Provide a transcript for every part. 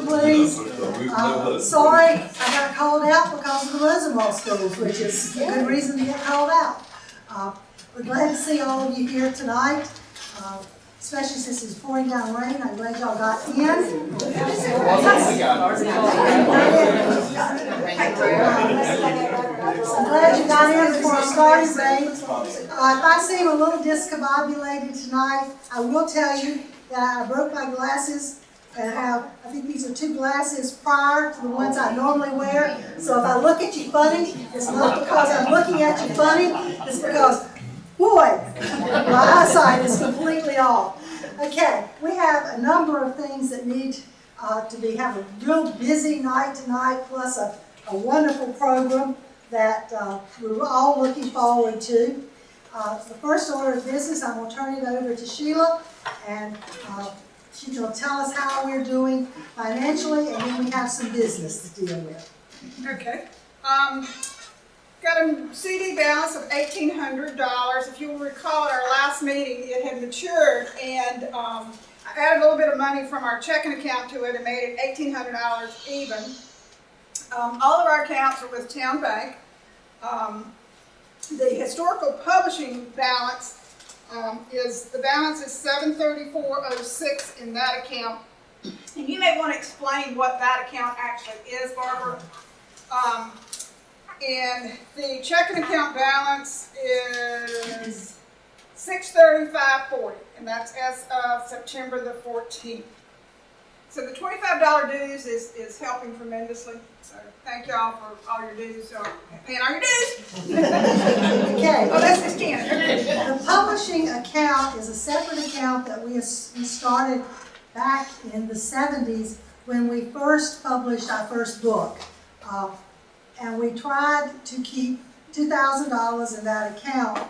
attention, please. Sorry, I got called out because of the Rosenwald schools, which is a good reason to get called out. We're glad to see all of you here tonight, especially since it's pouring down rain. I'm glad y'all got in. I'm glad you got in before it started raining. If I seem a little discombobulated tonight, I will tell you that I broke my glasses and I think these are 2 glasses prior to the ones I normally wear. So if I look at you funny, it's not because I'm looking at you funny, it's because, boy, my eyesight is completely off. Okay, we have a number of things that need to have a real busy night tonight, plus a wonderful program that we're all looking forward to. The first order of business, I'm going to turn it over to Sheila, and she's going to tell us how we're doing financially, and then we have some business to deal with. Okay. Got a CD balance of $1,800. If you will recall, at our last meeting, it had matured, and I added a little bit of money from our checking account to it and made it $1,800 even. All of our accounts are with Town Bank. The historical publishing balance is $734.06 in that account. And you may want to explain what that account actually is, Barbara. And the checking account balance is $635.40, and that's as of September the 14th. So the $25 dues is helping tremendously. So thank y'all for all your dues. So paying all your dues. Okay. Oh, that's just 10. The publishing account is a separate account that we started back in the 70s when we first published our first book. And we tried to keep $2,000 in that account.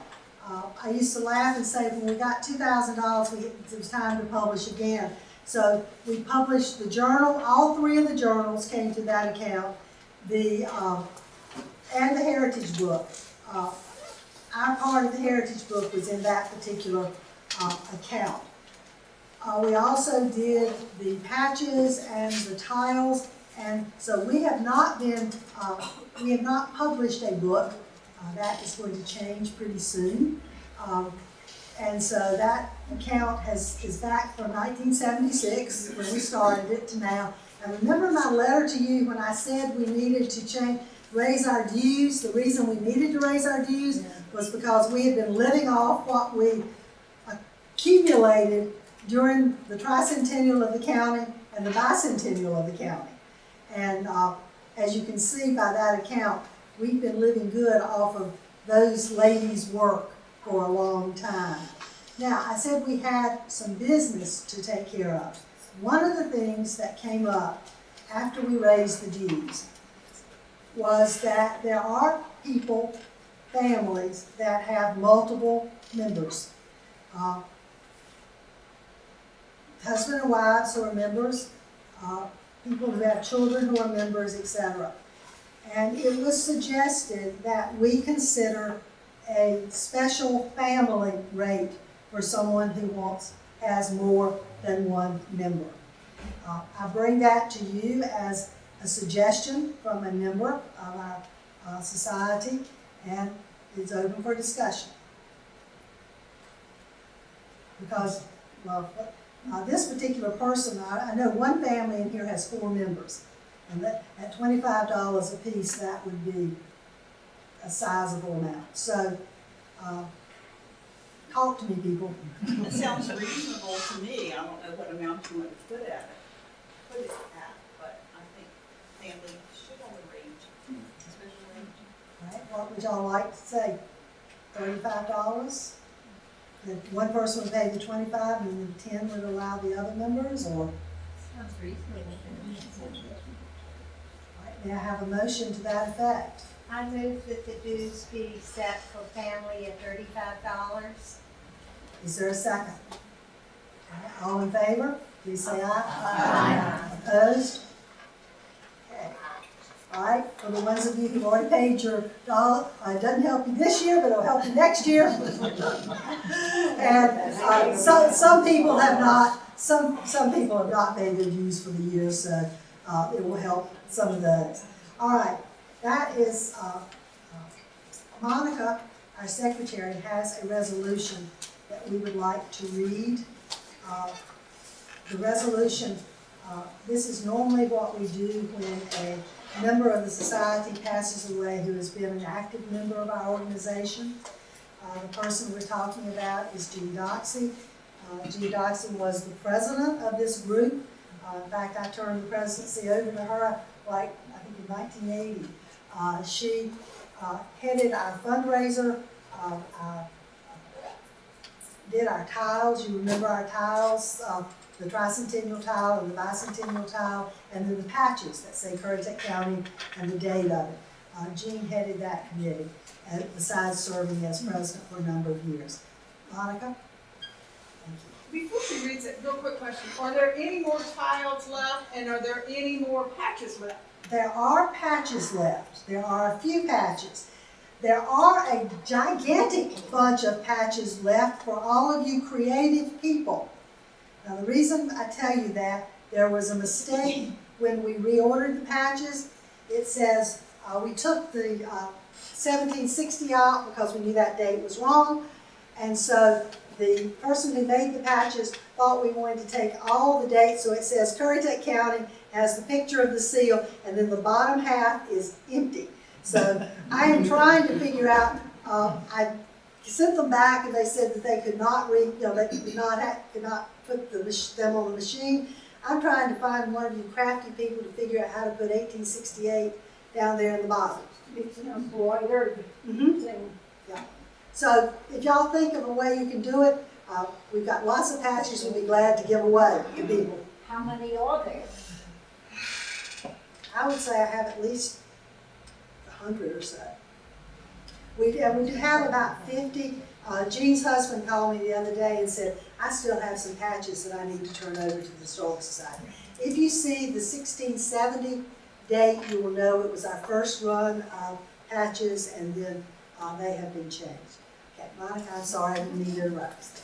I used to laugh and say when we got $2,000, it was time to publish again. So we published the journal. All 3 of the journals came to that account, and the heritage book. Our part of the heritage book was in that particular account. We also did the patches and the tiles, and so we have not published a book. That is going to change pretty soon. And so that account is back from 1976, when we started it, to now. And remember my letter to you when I said we needed to raise our dues? The reason we needed to raise our dues was because we had been living off what we accumulated during the tricentennial of the county and the bicentennial of the county. And as you can see by that account, we've been living good off of those ladies' work for a long time. Now, I said we had some business to take care of. One of the things that came up after we raised the dues was that there are people, families, that have multiple members. Husband and wives who are members, people who have children who are members, etc. And it was suggested that we consider a special family rate for someone who has more than one member. I bring that to you as a suggestion from a member of our society, and it's open for discussion. Because, well, this particular person, I know one family in here has 4 members, and that at $25 a piece, that would be a sizable amount. So, talk to me, people. It sounds reasonable to me. I don't know what amount you want to put it at, but I think family should have a range, special range. All right, what would y'all like to say? $35? That one person would pay the 25 and then 10 would allow the other members, or? Sounds reasonable. All right, may I have a motion to that effect? I move that the dues be set for family at $35. Is there a second? All right, all in favor, please say aye. Aye. Opposed? Okay. All right, for the ones of you who've already paid your dollar, it doesn't help you this year, but it'll help you next year. And some people have not some people have not made their dues for the year, so it will help some of those. All right, that is, Monica, our secretary, has a resolution that we would like to read. The resolution, this is normally what we do when a member of the society passes away who has been an active member of our organization. The person we're talking about is Jeannie Doxey. Jeannie Doxey was the president of this group. In fact, I turned the presidency over to her, like, I think in 1980. She headed our fundraiser, did our tiles. You remember our tiles, the tricentennial tile and the bicentennial tile, and then the patches that say Currituck County and the date of it. Jean headed that committee, besides serving as president for a number of years. Monica? Thank you. Before she reads it, real quick question. Are there any more tiles left, and are there any more patches left? There are patches left. There are a few patches. There are a gigantic bunch of patches left for all of you creative people. Now, the reason I tell you that, there was a mistake when we reordered the patches. It says we took the 1760 out because we knew that date was wrong. And so the person who made the patches thought we wanted to take all the dates. So it says Currituck County, has the picture of the seal, and then the bottom half is empty. So I am trying to figure out, I sent them back and they said that they could not read, they could not put them on the machine. I'm trying to find one of you crafty people to figure out how to put 1868 down there in the bottom. It's embroidered. Yeah. So if y'all think of a way you can do it, we've got lots of patches we'll be glad to give away to people. How many are there? I would say I have at least 100 or so. We do have about 50. Jean's husband called me the other day and said, I still have some patches that I need to turn over to the Historical Society. If you see the 1670 date, you will know it was our first run of patches, and then they have been changed. Okay, Monica, I'm sorry, I didn't mean to interrupt.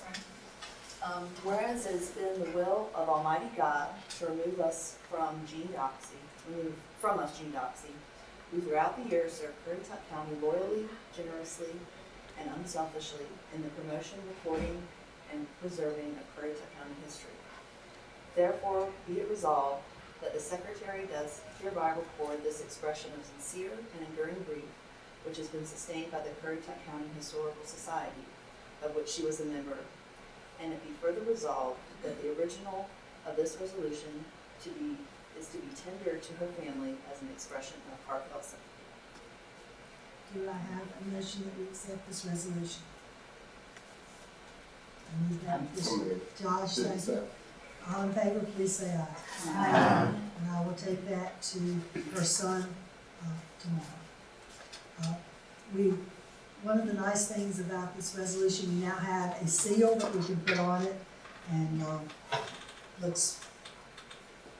Whereas it has been the will of Almighty God to remove from us Jean Doxey, who throughout the years served Currituck County loyally, generously, and unselfishly in the promotion, recording, and preserving of Currituck County history. Therefore, be it resolved that the Secretary does hereby record this expression of sincere and enduring grief, which has been sustained by the Currituck County Historical Society, of which she was a member, and it be further resolved that the original of this resolution is to be tendered to her family as an expression of heartfelt sympathy. Do I have a motion that we accept this resolution? I need that. Josh, second. All in favor, please say aye. Aye. And I will take that to her son tomorrow. One of the nice things about this resolution, we now have a seal that we can put on it, and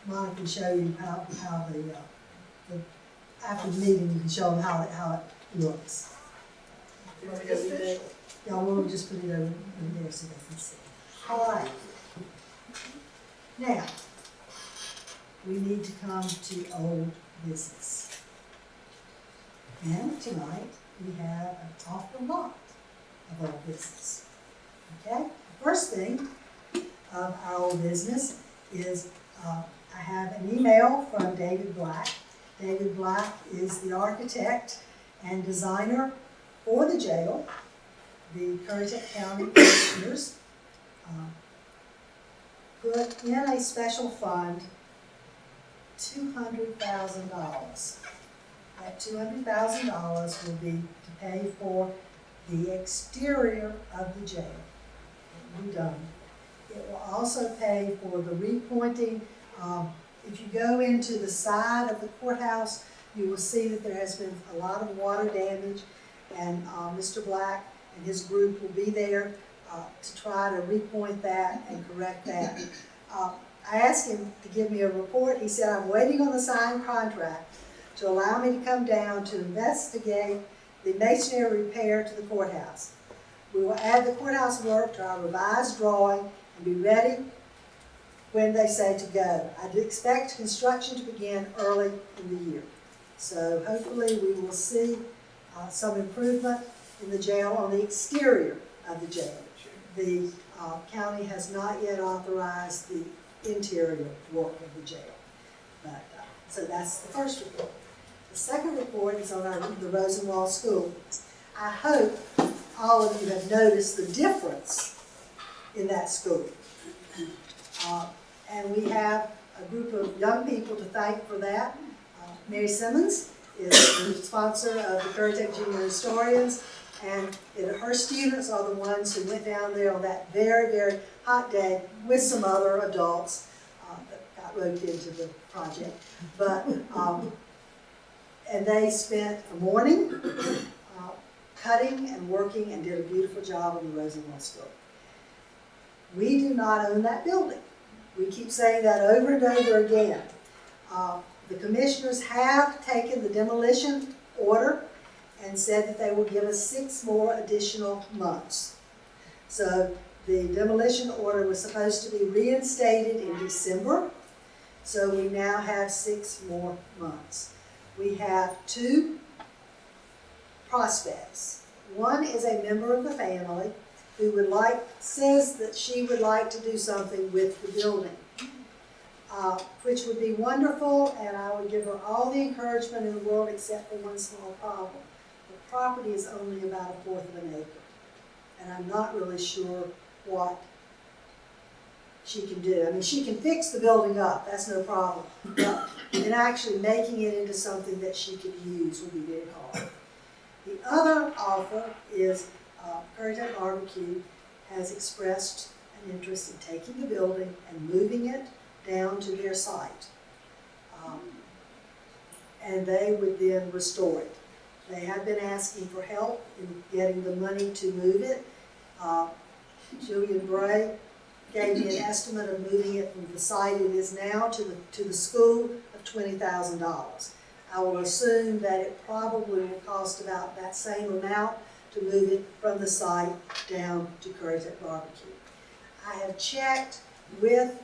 Monica can show you how after the meeting, you can show them how it looks. Yeah, we'll just put it over in there so they can see. All right. Now, we need to come to old business. And tonight, we have an awful lot of old business. Okay? The first thing of our old business is I have an email from David Black. David Black is the architect and designer for the jail. The Currituck County Commissioners put in a special fund $200,000. That $200,000 will be to pay for the exterior of the jail. It will be done. It will also pay for the repointing. If you go into the side of the courthouse, you will see that there has been a lot of water damage, and Mr. Black and his group will be there to try to repoint that and correct that. I asked him to give me a report. He said, I'm waiting on the signed contract to allow me to come down to investigate the masonry repair to the courthouse. We will add the courthouse work to our revised drawing and be ready when they say to go. I'd expect construction to begin early in the year. So hopefully we will see some improvement in the jail on the exterior of the jail. The county has not yet authorized the interior work of the jail. But, so that's the first report. The second report is on the Rosenwald School. I hope all of you have noticed the difference in that school. And we have a group of young people to thank for that. Mary Simmons is the sponsor of the Currituck Junior Historians, and her students are the ones who went down there on that very, very hot day with some other adults that got roped into the project. But, and they spent a morning cutting and working and did a beautiful job on the Rosenwald School. We do not own that building. We keep saying that over and over again. The commissioners have taken the demolition order and said that they will give us 6 more additional months. So the demolition order was supposed to be reinstated in December, so we now have 6 more months. We have 2 prospects. One is a member of the family who says that she would like to do something with the building, which would be wonderful, and I would give her all the encouragement in the world except for one small problem. The property is only about 1/4 of an acre, and I'm not really sure what she can do. I mean, she can fix the building up, that's no problem, but in actually making it into something that she could use would be very hard. The other offer is Currituck Barbecue has expressed an interest in taking the building and moving it down to their site. And they would then restore it. They have been asking for help in getting the money to move it. Jeannie Murray gave me an estimate of moving it from the site it is now to the school of $20,000. I will assume that it probably will cost about that same amount to move it from the site down to Currituck Barbecue. I have checked with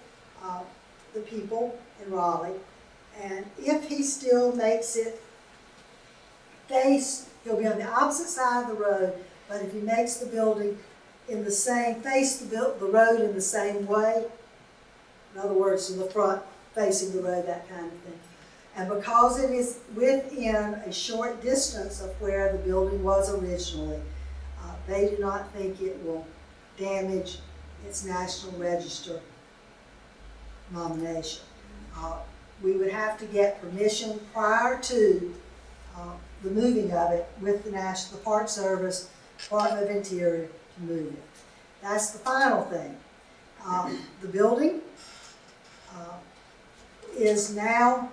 the people in Raleigh, and if he still makes it he'll be on the opposite side of the road, but if he makes the building face the road in the same way, in other words, in the front, facing the road, that kind of thing. And because it is within a short distance of where the building was originally, they do not think it will damage its National Register nomination. We would have to get permission prior to the moving of it with the Park Service, Department of Interior to move it. That's the final thing. The building is now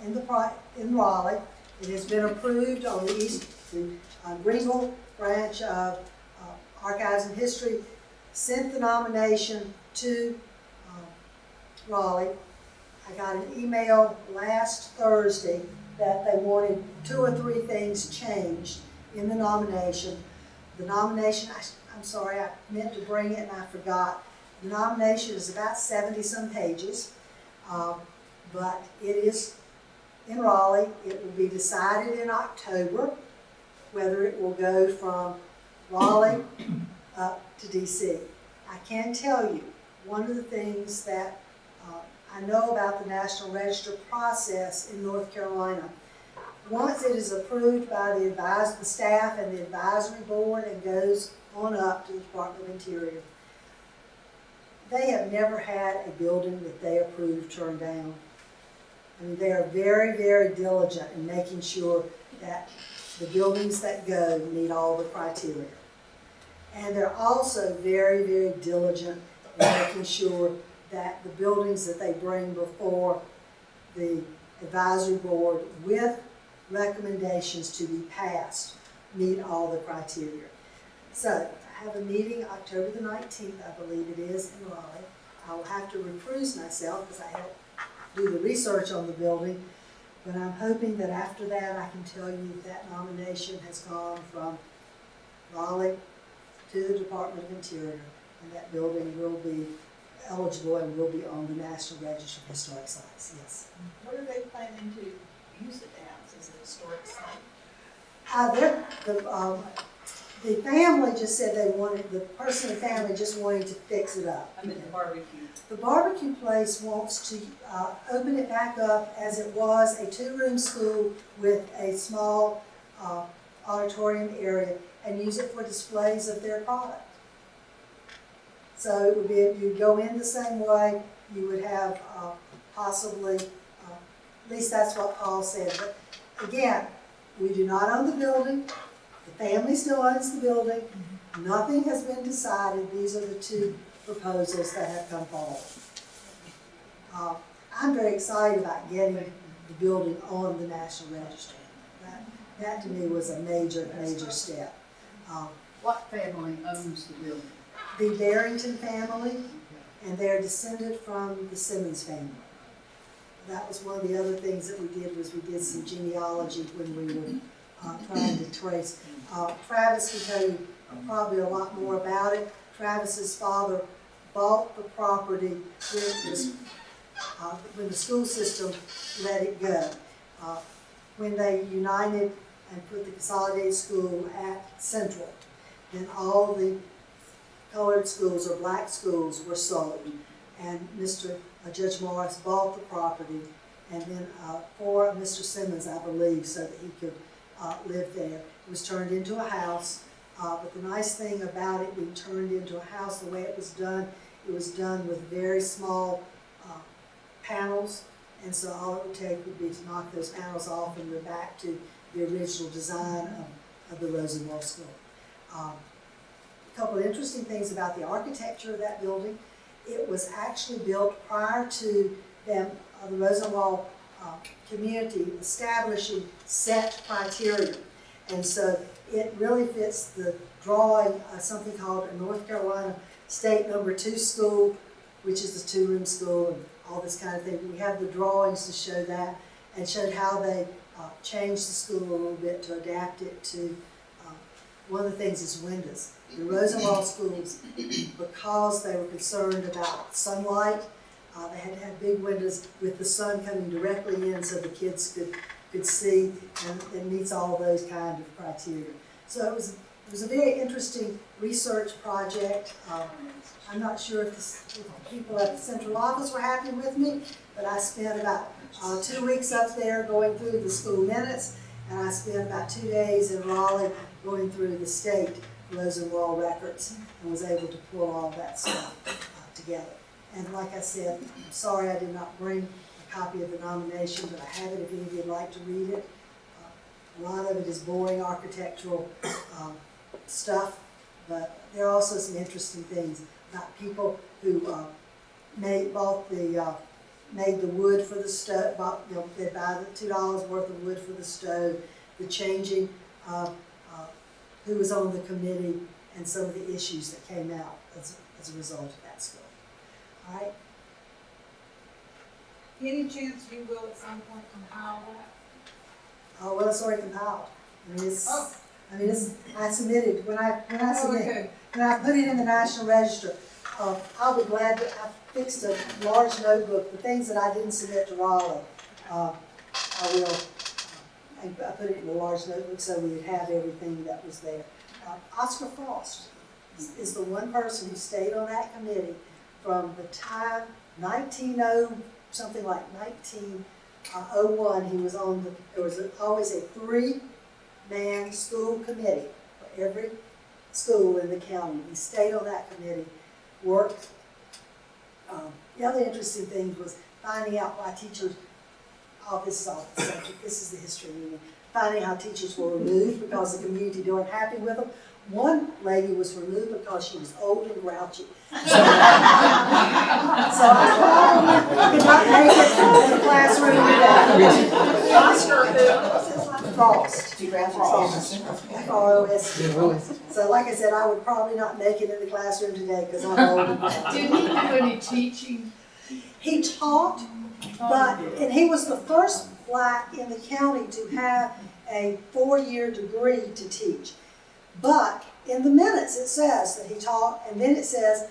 in Raleigh. It has been approved on the Greenville branch of Archives and History, sent the nomination to Raleigh. I got an email last Thursday that they wanted 2 or 3 things changed in the nomination. The nomination, I'm sorry, I meant to bring it and I forgot. The nomination is about 70-some pages, but it is in Raleigh. It will be decided in October whether it will go from Raleigh up to DC. I can tell you, one of the things that I know about the National Register process in North Carolina, once it is approved by the staff and the advisory board and goes on up to the Department of Interior, they have never had a building that they approved turned down. I mean, they are very, very diligent in making sure that the buildings that go meet all the criteria. And they're also very, very diligent in making sure that the buildings that they bring before the advisory board with recommendations to be passed meet all the criteria. So I have a meeting October the 19th, I believe it is, in Raleigh. I will have to recuse myself because I helped do the research on the building, but I'm hoping that after that I can tell you that nomination has gone from Raleigh to the Department of Interior, and that building will be eligible and will be on the National Register of Historic Sites, yes. What are they planning to use it as a historic site? The family just said the person in the family just wanted to fix it up. I mean, the barbecue. The barbecue place wants to open it back up as it was, a 2-room school with a small auditorium area, and use it for displays of their product. So it would be, you'd go in the same way, you would have possibly, at least that's what Paul said. But again, we do not own the building. The family still owns the building. Nothing has been decided. These are the 2 proposals that have come forward. I'm very excited about getting the building on the National Register. That to me was a major, major step. What family owns the building? The Barrington family, and they're descended from the Simmons family. That was one of the other things that we did, was we did some genealogy when we were trying to trace. Travis can tell you probably a lot more about it. Travis's father bought the property when the school system let it go. When they united and put the consolidated school at Central, then all the colored schools or black schools were sold. And Judge Morris bought the property, and then for Mr. Simmons, I believe, so that he could live there. It was turned into a house, but the nice thing about it being turned into a house, the way it was done with very small panels, and so all it would take would be to knock those panels off and go back to the original design of the Rosenwald School. A couple of interesting things about the architecture of that building. It was actually built prior to them, the Rosenwald community establishing set criteria. And so it really fits the drawing of something called a North Carolina State No. 2 school, which is the 2-room school and all this kind of thing. We have the drawings to show that, and showed how they changed the school a little bit to adapt it to, one of the things is windows. The Rosenwald schools, because they were concerned about sunlight, they had to have big windows with the sun coming directly in so the kids could see, and it meets all those kind of criteria. So it was a very interesting research project. I'm not sure if the people at the central office were happy with me, but I spent about 2 weeks up there going through the school minutes, and I spent about 2 days in Raleigh going through the state Rosenwald records, and was able to pull all that stuff together. And like I said, I'm sorry I did not bring a copy of the nomination, but I have it if any of you'd like to read it. A lot of it is boring architectural stuff, but there are also some interesting things about people who made the wood for the stove. They buy the $2 worth of wood for the stove. The changing of who was on the committee, and some of the issues that came out as a result of that school. All right. Any chance you will at some point compile that? Oh, well, it's already compiled. I submitted when I put it in the National Register. I'll be glad that I fixed a large notebook. The things that I didn't submit to Raleigh, I will. I put it in a large notebook so we would have everything that was there. Oscar Frost is the one person who stayed on that committee from the time 1901. He was on there was always a 3-man school committee for every school in the county. He stayed on that committee, worked. The other interesting thing was finding out why teachers. This is off the subject. This is the history meeting. Finding how teachers were removed because the community weren't happy with them. One lady was removed because she was old and grouchy. So I probably could not make it to the classroom today. Oscar Frost. F-R-O-S-T. So like I said, I would probably not make it in the classroom today because I'm old and grouchy. Did he do any teaching? He taught. And he was the first black in the county to have a 4-year degree to teach. But in the minutes it says that he taught, and then it says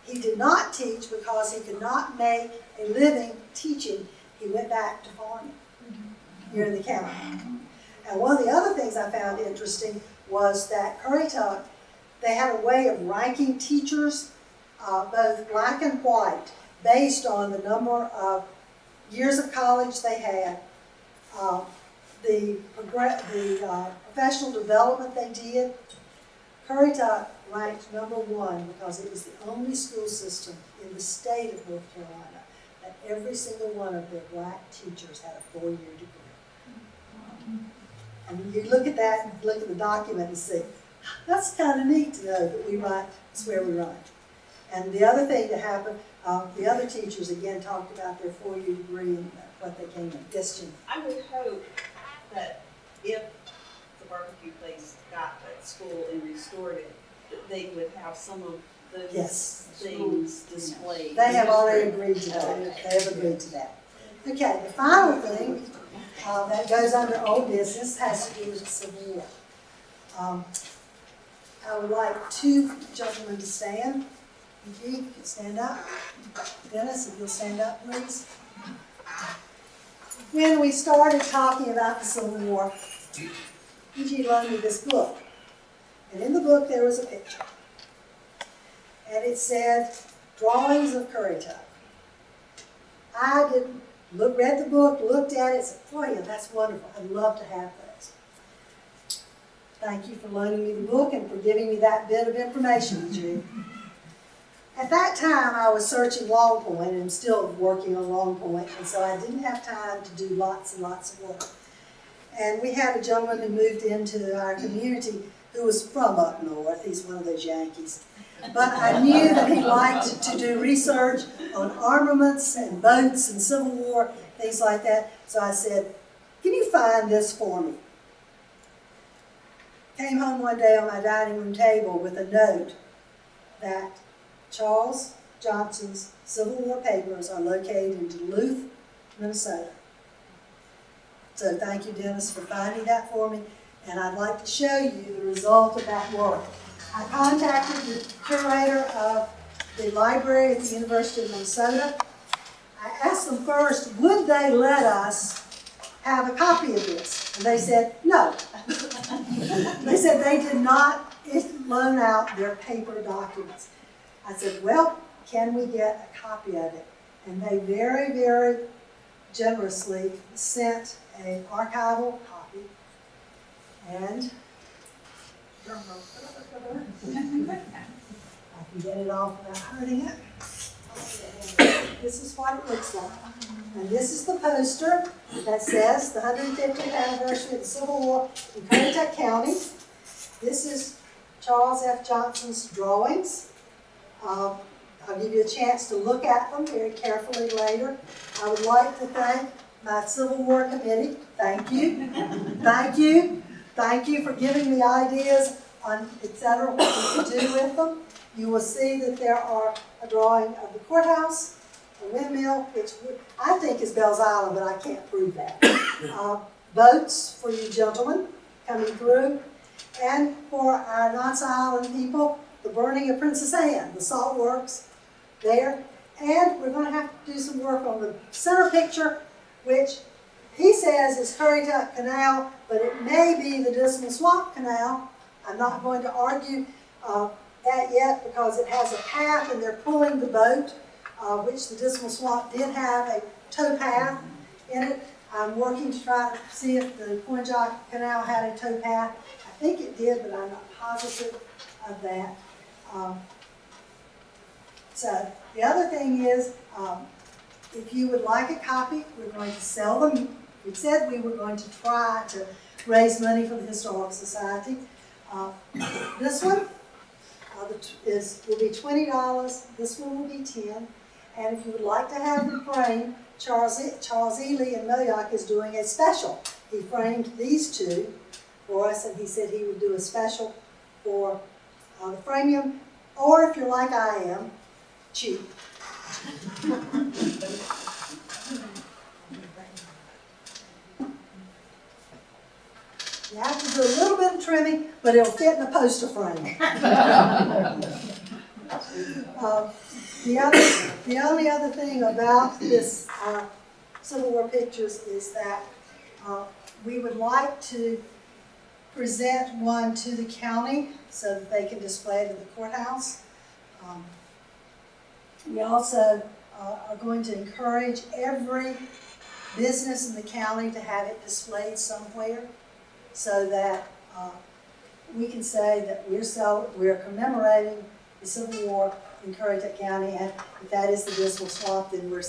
he did not teach because he could not make a living teaching. He went back to farming here in the county. And one of the other things I found interesting was that Currituck, they had a way of ranking teachers, both black and white, based on the number of years of college they had, the professional development they did. Currituck ranked #1 because it was the only school system in the state of North Carolina that every single one of their black teachers had a 4-year degree. And you look at that, and look at the document and see, that's kind of neat to know that we write, it's where we write. And the other thing that happened, the other teachers again talked about their 4-year degree and what they came in. Yes, Jeannie? I would hope that if the barbecue place got that school and restored it, that they would have some of those Yes. things displayed. They have already agreed to that. They have agreed to that. Okay, the final thing that goes under old business has to do with the Civil War. I would like 2 gentlemen to stand. Eugene, you can stand up. Dennis, if you'll stand up, please. When we started talking about the Civil War, Eugene loaned me this book. And in the book there was a picture. And it said, Drawings of Currituck. I read the book, looked at it, said, boy, that's wonderful. I'd love to have those. Thank you for loaning me the book and for giving me that bit of information, Eugene. At that time, I was searching Long Point, and I'm still working on Long Point, and so I didn't have time to do lots and lots of work. And we had a gentleman who moved into our community who was from up north. He's one of those Yankees. But I knew that he liked to do research on armaments and boats and Civil War, things like that. So I said, can you find this for me? Came home one day on my dining room table with a note that Charles Johnson's Civil War papers are located in Duluth, Minnesota. So thank you, Dennis, for finding that for me. And I'd like to show you the result of that work. I contacted the curator of the library at the University of Minnesota. I asked them first, would they let us have a copy of this? And they said, no. They said they did not loan out their paper documents. I said, well, can we get a copy of it? And they very, very generously sent an archival copy. And I can get it off without hurting it. This is what it looks like. And this is the poster that says the 150th anniversary of the Civil War in Currituck County. This is Charles F. Johnson's drawings. I'll give you a chance to look at them very carefully later. I would like to thank my Civil War Committee. Thank you. Thank you. Thank you for giving me ideas on, etc., what we can do with them. You will see that there are a drawing of the courthouse, a windmill, which I think is Bell's Island, but I can't prove that. Boats for you gentlemen coming through. And for our Knott's Island people, the burning of Princess Anne, the salt works there. And we're going to have to do some work on the center picture, which he says is Currituck Canal, but it may be the Dismal Swamp Canal. I'm not going to argue that yet because it has a path and they're pulling the boat, which the Dismal Swamp did have a tow path in it. I'm working to try to see if the Moyock Canal had a tow path. I think it did, but I'm not positive of that. So the other thing is, if you would like a copy, we're going to sell them. We said we were going to try to raise money for the Historical Society. This one will be $20. This one will be $10. And if you would like to have them framed, Charles Ely in Moyock is doing a special. He framed these two for us, and he said he would do a special for the framium, or if you're like I am, cheap. You have to do a little bit of trimming, but it'll fit in the poster frame. The only other thing about this Civil War pictures is that we would like to present one to the county so that they can display it at the courthouse. We also are going to encourage every business in the county to have it displayed somewhere so that we can say that we're commemorating the Civil War in Currituck County, and if that is the dismal swamp, then we're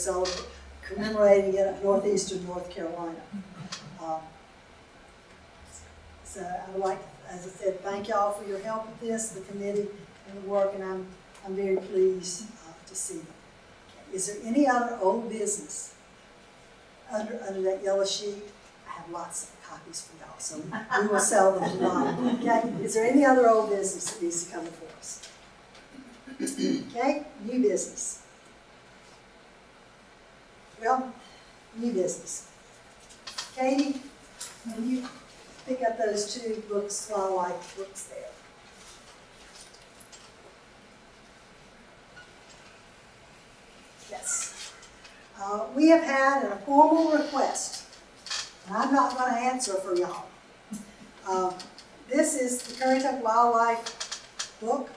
commemorating it in northeastern North Carolina. So I would like, as I said, thank y'all for your help with this, the committee and the work, and I'm very pleased to see it. Is there any other old business under that yellow sheet? I have lots of copies for y'all, so we will sell them tonight. Okay? Is there any other old business that needs to come before us? Okay? New business. Well, new business. Katie, will you pick up those two books, wildlife books there? Yes. We have had a formal request, and I'm not going to answer for y'all. This is the Currituck Wildlife book.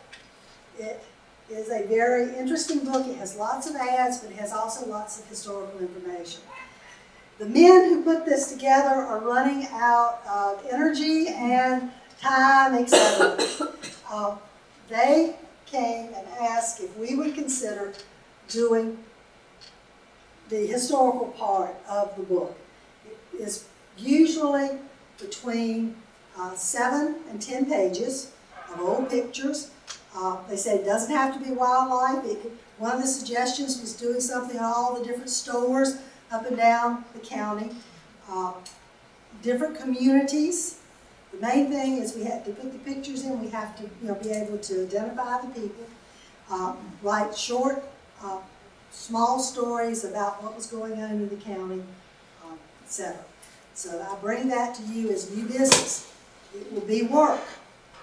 It is a very interesting book. It has lots of ads, but it has also lots of historical information. The men who put this together are running out of energy and time, etc. They came and asked if we would consider doing the historical part of the book. It is usually between 7 and 10 pages of old pictures. They said it doesn't have to be wildlife. One of the suggestions was doing something on all the different stores up and down the county. Different communities. The main thing is we have to put the pictures in. We have to be able to identify the people. Write short, small stories about what was going on in the county, etc. So I bring that to you as new business. It will be work.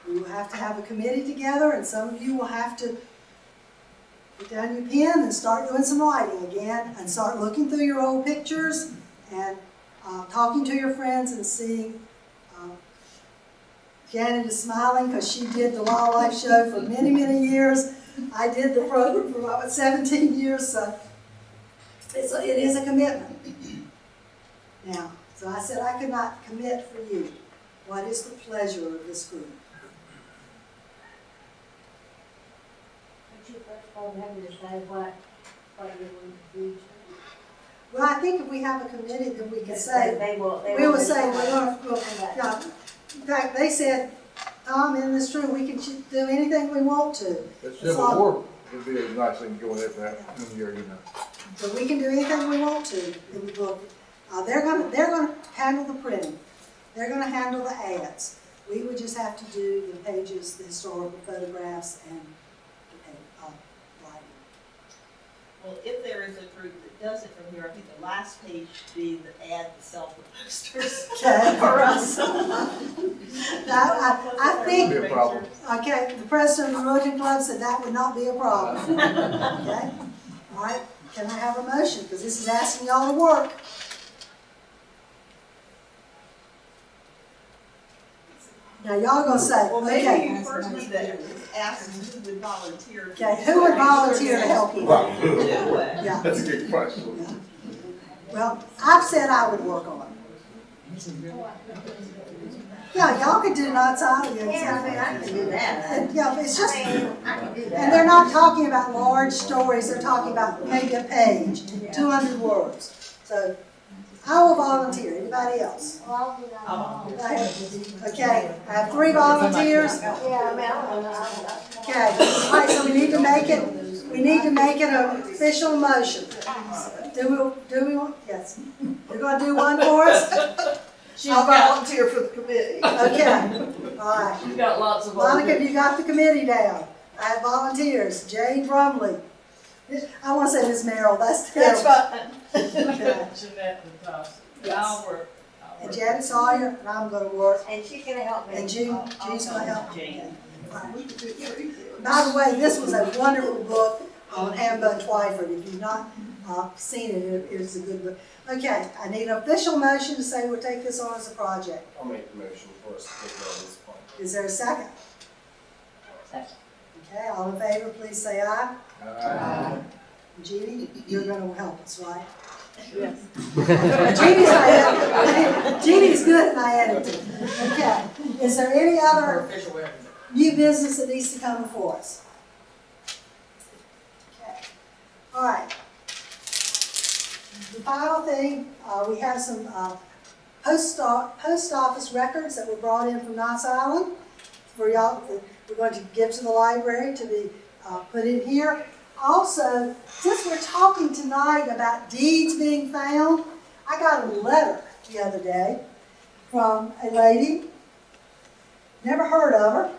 We will have to have a committee together, and some of you will have to put down your pen and start doing some writing again, and start looking through your old pictures and talking to your friends and seeing. Janet is smiling because she did the wildlife show for many, many years. I did the program for about 17 years, so it is a commitment. Now, so I said I could not commit for you. What is the pleasure of this group? But you first of all have to decide what you want to do. Well, I think if we have a committee, then we can say, They will say we're going to, decide. in fact, they said, Tom, in this room, we can do anything we want to. That Civil War would be a nice thing to go in there for that in year, So we can do anything we want to in the book. They're gonna handle the printing. They're gonna handle the ads. We would just have to do the pages, the historical photographs, and the writing. Well, if there is a group that does it from here, I think the last page should be the ad to sell the posters Okay. for us. I think, Be a problem. okay, the president of the Rotary Club said that would not be a problem. Okay? All right, can I have a motion? Because this is asking y'all to work. Now, y'all gonna say, Well, maybe okay, you first need to ask who would volunteer. okay, who would volunteer to help you? Do it. Yeah, That's a good question. well, I've said I would work on it. Yeah, y'all could do nuts out of it. Yeah, I mean, I can do that. And, yeah, it's just, I mean, I can do that. and they're not talking about large stories, they're talking about maybe a page, 200 words. So, I will volunteer, anybody else? Well, I'll do that. Okay, I have 3 volunteers. Yeah, I mean, I'll Okay, all right, so we need to make it an official motion. Do we want, yes. You're gonna do one for us? I'll volunteer for the committee. Okay, all right. You've got lots of Monica, you got the committee down. I have volunteers, Jane Brumley. I wanna say Ms. Merrill, that's That's terrible. fine. Okay. Jeanette and Thompson. Yes. I'll work. And Janet Sawyer, and I'm gonna work, And she's gonna help me. and Jean's gonna help me. Jane. By the way, this was a wonderful book. on Hambone Twyford. If you've not seen it, it is a good book. Okay, I need an official motion to say we'll take this on as a project. I'll make the motion for us to take it on this point. Is there a second? Second. Okay, all in favor, please say aye. Aye. Jeannie, you're gonna help us, right? Yes. Jeannie's my editor. Jeannie's good at my editing. Okay, is there any other new business that needs to come before us? Okay, all right. The final thing, we have some post office records that were brought in from Knott's Island for y'all, that we're going to give to the library to be put in here. Also, since we're talking tonight about deeds being found, I got a letter the other day from a lady, never heard of her.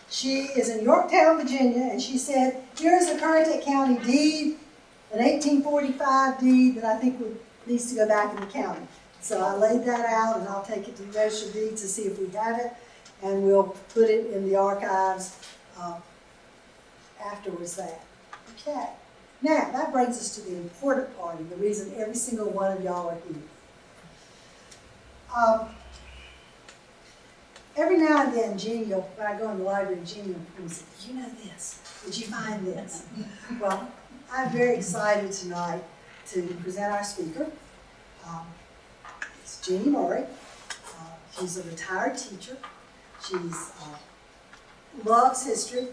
She is in Yorktown, Virginia, and she said, here's a Currituck County deed, an 1845 deed that I think needs to go back in the county. So I laid that out, and I'll take it to the Register of Deeds to see if we have it, and we'll put it in the archives afterwards that. Okay. Now, that brings us to the important part, and the reason every single one of y'all are here. Every now and then, Jeannie, when I go in the library, Jeannie will say, "Did you know this? Did you find this?" Well, I'm very excited tonight to present our speaker. It's Jeannie Murray. She's a retired teacher. She loves history.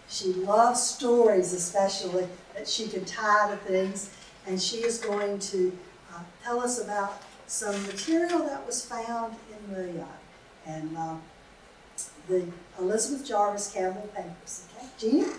She loves stories, especially, that she can tie to things. And she is going to tell us about some material that was found in Moyock and the Elizabeth Jarvis Campbell papers. Okay, Jeannie?